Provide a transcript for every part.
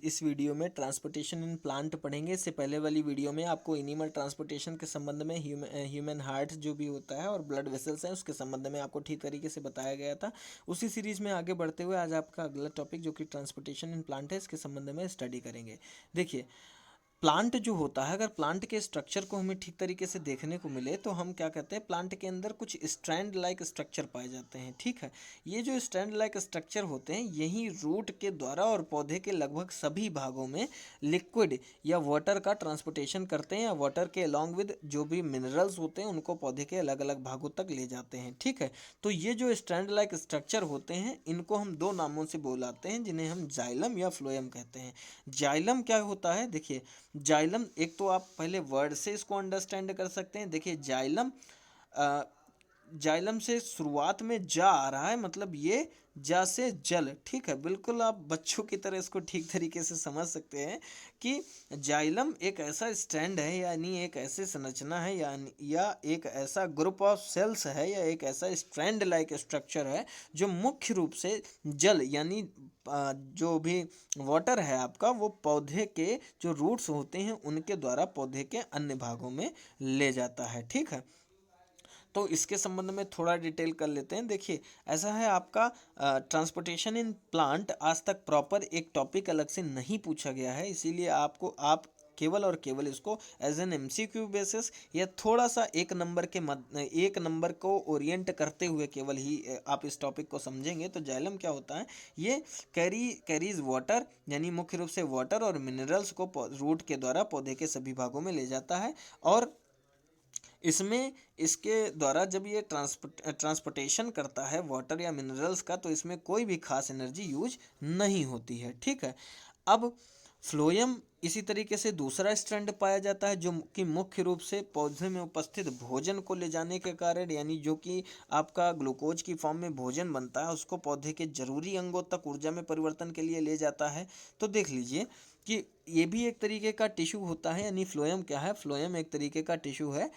इस वीडियो में transportation in plant पढ़ेंगे। इससे पहले वाली वीडियो में आपको एनिमल ट्रांसपोर्टेशन के संबंध में ह्यूमन हार्ट जो भी होता है और ब्लड वेसल्स हैं उसके संबंध में आपको ठीक तरीके से बताया गया था। उसी सीरीज में आगे बढ़ते हुए आज आपका अगला टॉपिक जो कि ट्रांसपोर्टेशन इन प्लांट है, इसके संबंध में स्टडी करेंगे। देखिए, प्लांट जो होता है, अगर प्लांट के स्ट्रक्चर को हमें ठीक तरीके से देखने को मिले तो हम क्या कहते हैं, प्लांट के अंदर कुछ स्ट्रैंड लाइक स्ट्रक्चर पाए जाते हैं। ठीक है, ये जो स्ट्रैंड लाइक स्ट्रक्चर होते हैं यही रूट के द्वारा और पौधे के लगभग सभी भागों में लिक्विड या वाटर का ट्रांसपोर्टेशन करते हैं, या वाटर के अलॉन्ग विद जो भी मिनरल्स होते हैं उनको पौधे के अलग अलग भागों तक ले जाते हैं। ठीक है, तो ये जो स्ट्रैंड लाइक स्ट्रक्चर होते हैं इनको हम दो नामों से बुलाते हैं, जिन्हें हम जाइलम या फ्लोएम कहते हैं। जाइलम क्या होता है, देखिए जाइलम, एक तो आप पहले वर्ड से इसको अंडरस्टैंड कर सकते हैं। देखिए जाइलम, जाइलम से शुरुआत में जा आ रहा है, मतलब ये जा से जल। ठीक है, बिल्कुल आप बच्चों की तरह इसको ठीक तरीके से समझ सकते हैं कि जाइलम एक ऐसा स्टैंड है, यानी एक ऐसी संरचना है, या एक ऐसा ग्रुप ऑफ सेल्स है, या एक ऐसा स्ट्रैंड लाइक स्ट्रक्चर है जो मुख्य रूप से जल यानी जो भी वाटर है आपका, वो पौधे के जो रूट्स होते हैं उनके द्वारा पौधे के अन्य भागों में ले जाता है। ठीक है, तो इसके संबंध में थोड़ा डिटेल कर लेते हैं। देखिए, ऐसा है आपका ट्रांसपोर्टेशन इन प्लांट आज तक प्रॉपर एक टॉपिक अलग से नहीं पूछा गया है, इसीलिए आप केवल और केवल इसको एज एन एमसीक्यू बेसिस या थोड़ा सा एक नंबर को ओरिएंट करते हुए केवल ही आप इस टॉपिक को समझेंगे। तो जाइलम क्या होता है, ये कैरीज वाटर, यानी मुख्य रूप से वाटर और मिनरल्स को रूट के द्वारा पौधे के सभी भागों में ले जाता है, और इसमें इसके द्वारा जब ये ट्रांसपोर्टेशन करता है वाटर या मिनरल्स का, तो इसमें कोई भी खास एनर्जी यूज नहीं होती है। ठीक है, अब फ्लोएम इसी तरीके से दूसरा स्ट्रैंड पाया जाता है जो कि मुख्य रूप से पौधे में उपस्थित भोजन को ले जाने के कारण, यानी जो कि आपका ग्लूकोज की फॉर्म में भोजन बनता है उसको पौधे के जरूरी अंगों तक ऊर्जा में परिवर्तन के लिए ले जाता है। तो देख लीजिए कि ये भी एक तरीके का टिश्यू होता है, यानी फ्लोएम क्या है, फ्लोएम एक तरीके का टिश्यू है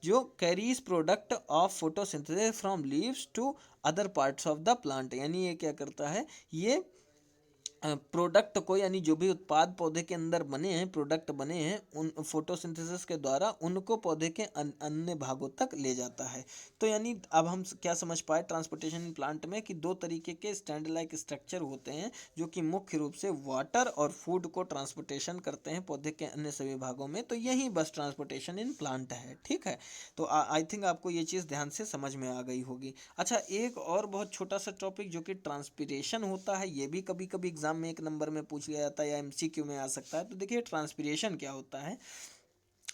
जो carries product of photosynthesis from leaves to other parts of the plant. यानी ये क्या करता है, ये प्रोडक्ट को, यानी जो भी उत्पाद पौधे के अंदर बने हैं, प्रोडक्ट बने हैं, उन फोटोसिंथेसिस के द्वारा उनको पौधे के अन्य भागों तक ले जाता है। तो यानी अब हम क्या समझ पाए ट्रांसपोर्टेशन प्लांट में कि दो तरीके के स्टैंड लाइक स्ट्रक्चर होते हैं जो कि मुख्य रूप से वाटर और फूड को ट्रांसपोर्टेशन करते हैं पौधे के अन्य सभी भागों में। तो यही बस ट्रांसपोर्टेशन इन प्लांट है। ठीक है, तो आई थिंक आपको ये चीज़ ध्यान से समझ में आ गई होगी। अच्छा, एक और बहुत छोटा सा टॉपिक जो कि ट्रांसपिरेशन होता है, ये भी कभी कभी एग्जाम में एक नंबर में पूछ लिया जाता है या एमसीक्यू में आ सकता है। तो देखिए ट्रांसपिरेशन क्या होता है।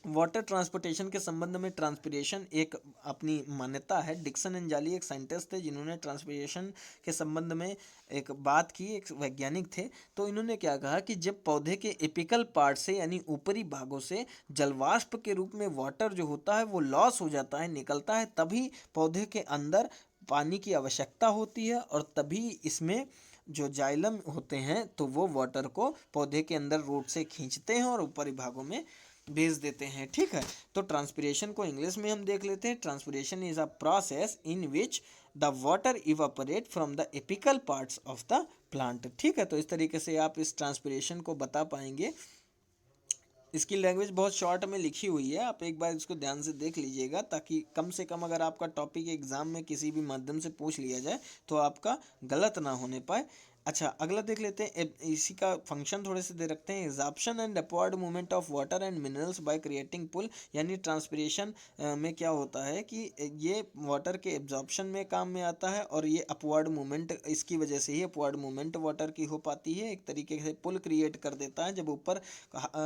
वाटर ट्रांसपोर्टेशन के संबंध में ट्रांसपिरेशन एक अपनी मान्यता है। डिक्सन एंजाली एक साइंटिस्ट थे जिन्होंने ट्रांसपिरेशन के संबंध में एक बात की, एक वैज्ञानिक थे। तो इन्होंने क्या कहा कि जब पौधे के एपिकल पार्ट से यानी ऊपरी भागों से जलवाष्प के रूप में वाटर जो होता है वो लॉस हो जाता है, निकलता है, तभी पौधे के अंदर पानी की आवश्यकता होती है, और तभी इसमें जो जाइलम होते हैं तो वो वाटर को पौधे के अंदर रूट से खींचते हैं और ऊपरी भागों में भेज देते हैं। ठीक है, तो ट्रांसपिरेशन को इंग्लिश में हम देख लेते हैं। Transpiration is a process in which the water evaporate from the apical parts of the plant. ठीक है, तो इस तरीके से आप इस ट्रांसपिरेशन को बता पाएंगे। इसकी लैंग्वेज बहुत शॉर्ट में लिखी हुई है, आप एक बार इसको ध्यान से देख लीजिएगा ताकि कम से कम अगर आपका टॉपिक एग्जाम में किसी भी माध्यम से पूछ लिया जाए तो आपका गलत ना होने पाए। अच्छा, अगला देख लेते हैं। इसी का फंक्शन थोड़े से दे रखते हैं। Absorption and upward movement of water and minerals by creating pull. यानी ट्रांसपिरेशन में क्या होता है कि ये वाटर के एब्जॉर्प्शन में काम में आता है, और ये अपवर्ड मूवमेंट, इसकी वजह से ही अपवर्ड मूवमेंट वाटर की हो पाती है। एक तरीके से पुल क्रिएट कर देता है। जब ऊपर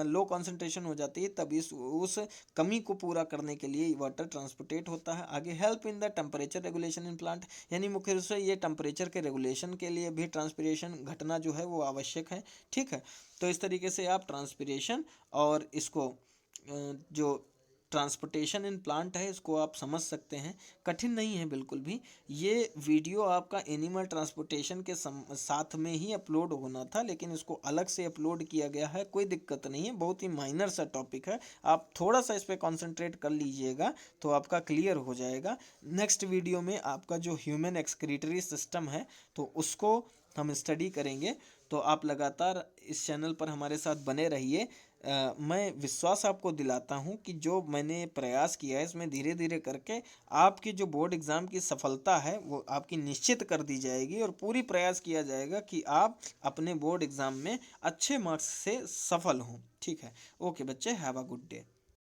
लो कॉन्सेंट्रेशन हो जाती है तब उस कमी को पूरा करने के लिए वाटर ट्रांसपोर्टेट होता है। आगे help in the temperature regulation in plant, यानी मुख्य रूप से ये टेम्परेचर के रेगुलेशन के लिए भी ट्रांसपिरेशन घटना जो है वो आवश्यक है। ठीक है, तो इस तरीके से आप ट्रांसपिरेशन और इसको जो ट्रांसपोर्टेशन इन प्लांट है इसको आप समझ सकते हैं। कठिन नहीं है बिल्कुल भी। ये वीडियो आपका एनिमल ट्रांसपोर्टेशन के साथ में ही अपलोड होना था, लेकिन इसको अलग से अपलोड किया गया है। कोई दिक्कत नहीं है, बहुत ही माइनर सा टॉपिक है। आप थोड़ा सा इस पर कॉन्सेंट्रेट कर लीजिएगा तो आपका क्लियर हो जाएगा। नेक्स्ट वीडियो में आपका जो ह्यूमन एक्सक्रीटरी सिस्टम है तो उसको हम स्टडी करेंगे। तो आप लगातार इस चैनल पर हमारे साथ बने रहिए। मैं विश्वास आपको दिलाता हूँ कि जो मैंने प्रयास किया है इसमें धीरे धीरे करके आपकी जो बोर्ड एग्ज़ाम की सफलता है वो आपकी निश्चित कर दी जाएगी, और पूरी प्रयास किया जाएगा कि आप अपने बोर्ड एग्ज़ाम में अच्छे मार्क्स से सफल हों। ठीक है। ओके बच्चे, हैव अ गुड डे।